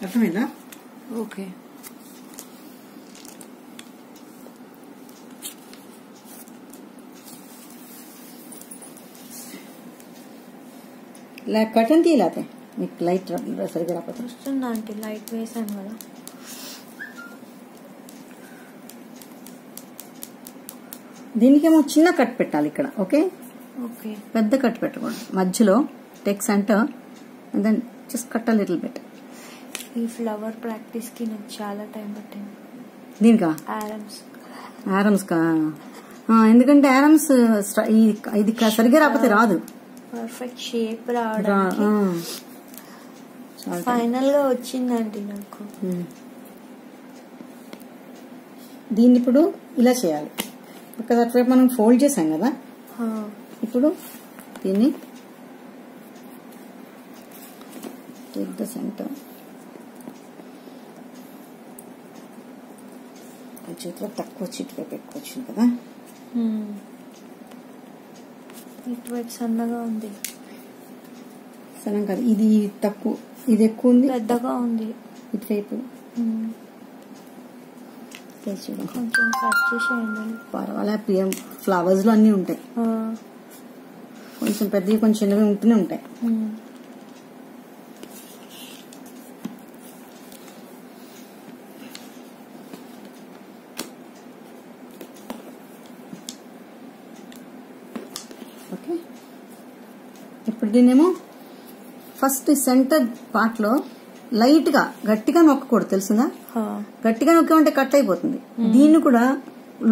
అర్థమైందా? ఓకే. కటన్ తీయలేతే మీకు లైట్ సరిగ్గా రాకపోతే వస్తుందా అంటే లైట్ వేసాను కదా. దీనికేమో చిన్న కట్ పెట్టాలి ఇక్కడ. Okay, okay. పెద్ద కట్ పెట్టకూడదు. మధ్యలో take centre and then just cut a little bit. ఈ ఫ్లవర్ ప్రాక్టీస్ కి నాకు చాలా టైం పట్టింది. దీనికా? ఆరమ్స్ కా? ఎందుకంటే ఆరమ్స్ ఇది సరిగ్గా రాకపోతే రాదు. పర్ఫెక్ట్ షేప్ రావడానికి ఫైనల్ గా వచ్చిందండి నాకు. దీన్ని ఇప్పుడు ఇలా చేయాలి. బికాజ్ అటువైపు మనం ఫోల్డ్ చేసాం కదా. ఇప్పుడు దీన్ని టేక్ ద సెంటర్. చేతిలో తక్కువ వచ్చి ఇటువైపు ఎక్కువ వచ్చింది కదా. ఇటువైపు సన్నగా ఉంది. సన్నం కాదు, ఇది తక్కువ, ఇది ఎక్కువ ఉంది, పెద్దగా ఉంది ఇటువైపు. కొంచెం కట్ చేసేయండి. పర్వాలే, ఫ్లవర్స్ లో అన్ని ఉంటాయి. కొంచెం పెద్దవి కొంచెం చిన్నవి ఉంటూనే ఉంటాయి. ఓకే, ఇప్పుడు దీన్నేమో ఫస్ట్ సెంటర్ పార్ట్ లో లైట్ గా గట్టిగా నొక్కకూడదు, తెలుసుందా? గట్టిగా నొక్కామంటే కట్ అయిపోతుంది. దీన్ని కూడా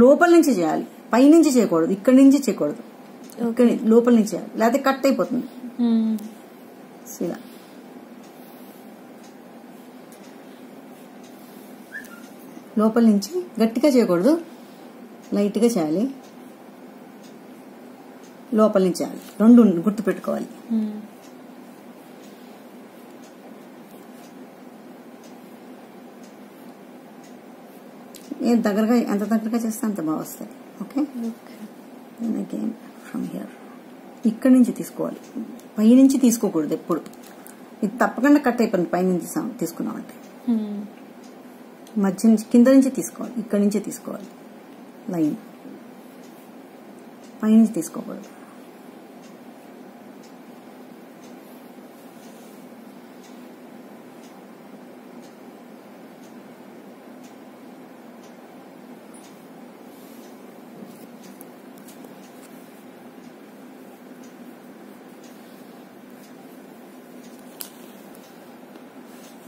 లోపల నుంచి చేయాలి, పైనుంచి చేయకూడదు, ఇక్కడి నుంచి చేయకూడదు, ఇక్కడ లోపల నుంచి చేయాలి, లేకపోతే కట్ అయిపోతుంది. ఇలా లోపల నుంచి గట్టిగా చేయకూడదు, లైట్ గా చేయాలి, లోపల నుంచి చేయాలి. రెండు గుర్తు పెట్టుకోవాలి. ఎంత దగ్గరగా చేస్తే అంత బాగా వస్తాయి. ఓకే, అగైన్ ఫ్రమ్ హియర్ ఇక్కడి నుంచి తీసుకోవాలి, పైనుంచి తీసుకోకూడదు ఎప్పుడు. ఇది తప్పకుండా కట్ అయిపోయింది పైనుంచి తీసుకున్నామంటే. మధ్య నుంచి కింద నుంచి తీసుకోవాలి, ఇక్కడి నుంచే తీసుకోవాలి లైన్, పైనుంచి తీసుకోకూడదు.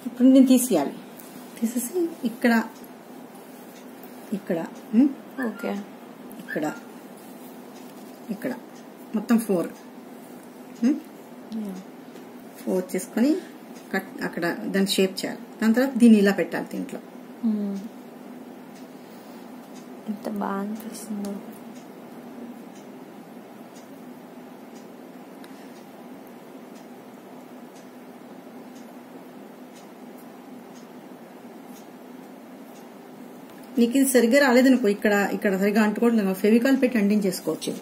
ఇప్పుడు నేను తీసేయాలి, తీసేసి ఇక్కడ ఇక్కడ ఓకే, ఇక్కడ ఇక్కడ మొత్తం 4 చేసుకొని కట్ అక్కడ దాన్ని షేప్ చేయాలి. దాని తర్వాత దీన్ని ఇలా పెట్టాలి దీంట్లో. ఎంత బాగా అనిపిస్తుందో. నీకు ఇది సరిగ్గా రాలేదనుకో, ఇక్కడ సరిగ్గా అంటుకోవట్లేదు, ఫెవికాల్ పెట్టి అంటించేసుకోవచ్చు.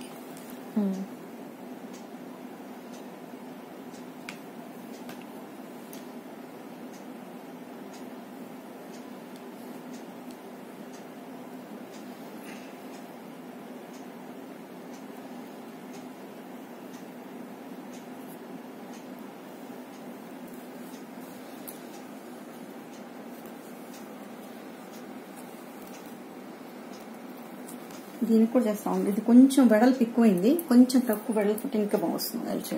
ఇది దీనికి కూడా చేస్తా ఉంది. ఇది కొంచెం వెడల్పు ఎక్కువైంది, కొంచెం తక్కువ వెడల్పు ఇంకా బాగా వస్తుంది.